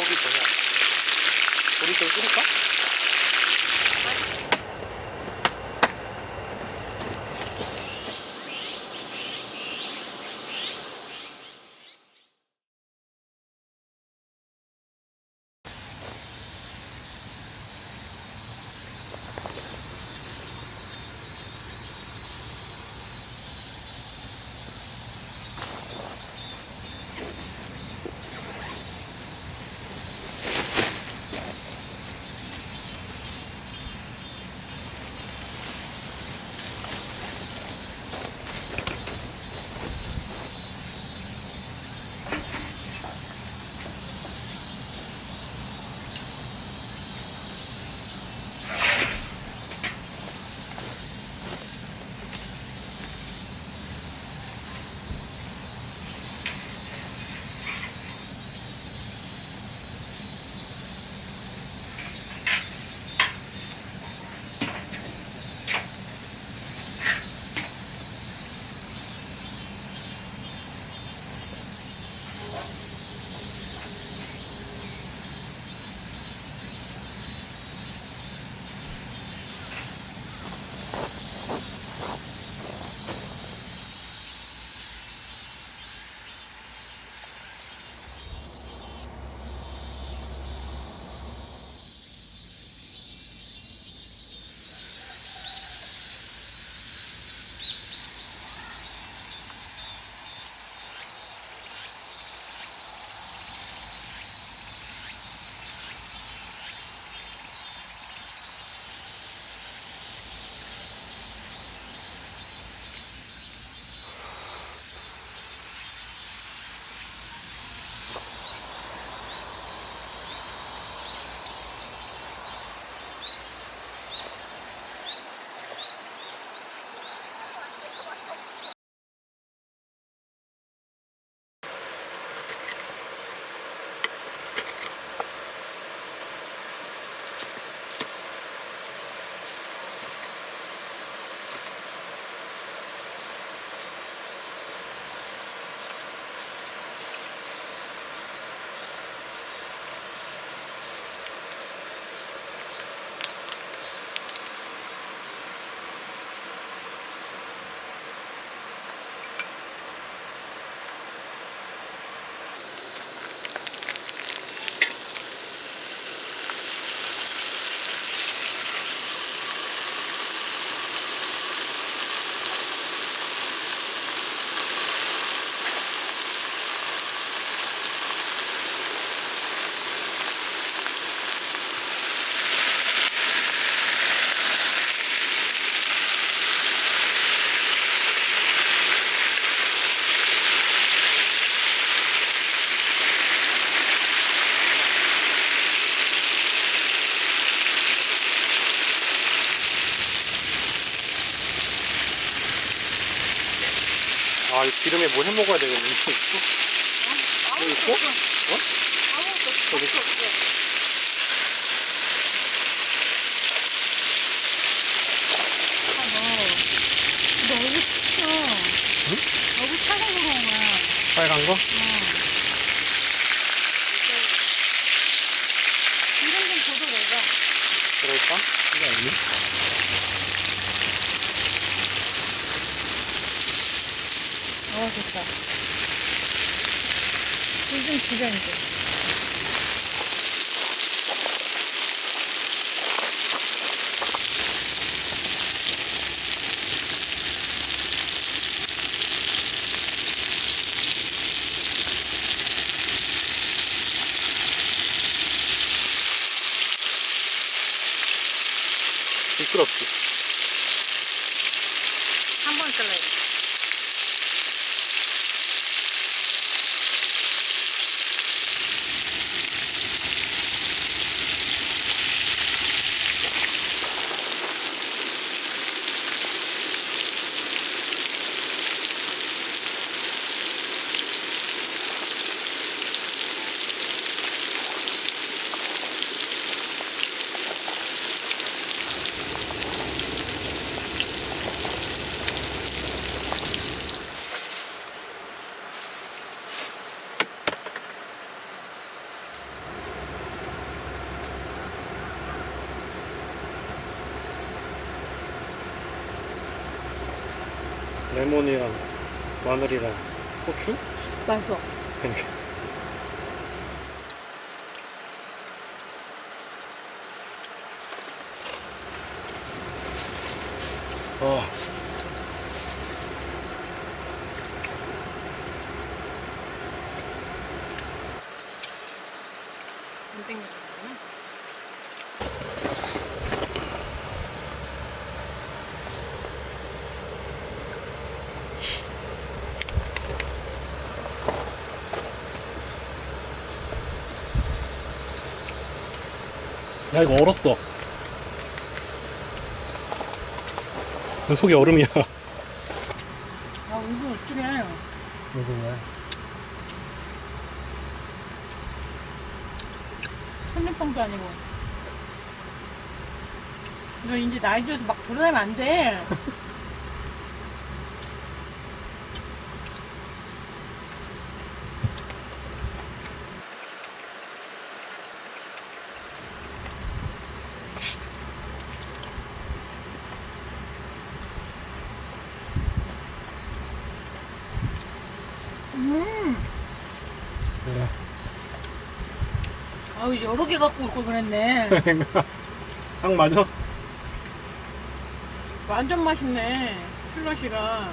오기 전에 우리 좀 끓일까? 아, 이 기름에 뭐 해 먹어야 되겠네. 뭐 있고? 어? 아무것도 저기. 없어. 너 얼굴 탔어. 응? 얼굴 타서 그런 거야. 빨간 거? 기름 좀 줘도 내가. 그럴까? 이거 아니니? 좋다. 불 좀 줄여, 이제. 미끄럽지? 한 번 잘라야 돼. 레몬이랑 마늘이랑 고추? 맛있어. 그러니까. 아. 안 땡기는구나. 야, 이거 얼었어. 속이 얼음이야. 아, 이거 어쩌래. 이거 왜? 천리빵도 아니고. 너 이제 나이 들어서 막 돌아다니면 안 돼. 그래. 아유, 여러 개 갖고 올 걸 그랬네. 딱 맞아? 완전 맛있네. 슬러시가.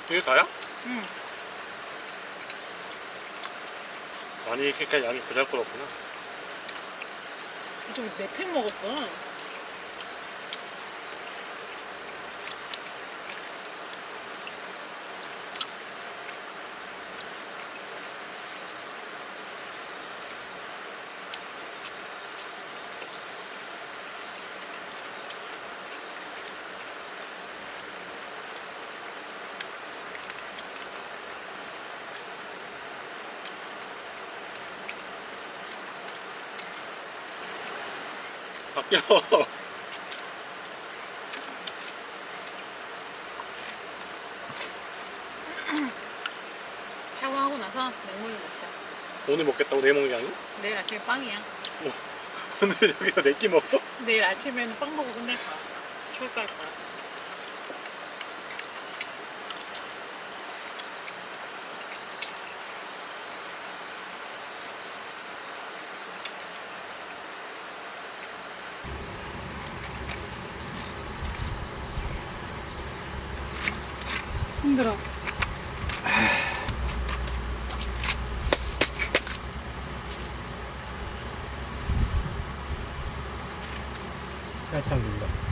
이게 다야? 응. 많이 이렇게까지 양이 보잘것없구나. 좀 몇 팩 먹었어. 바뀌어. 샤워하고 나서 냉물을 먹자. 오늘 먹겠다고 내일 먹는 게 아니고? 내일 아침에 빵이야. 오늘 여기서 네 끼 먹어? 내일 아침에는 빵 먹고 끝낼 거야. 철갈 거야. 힘들어. 살짝 눌러.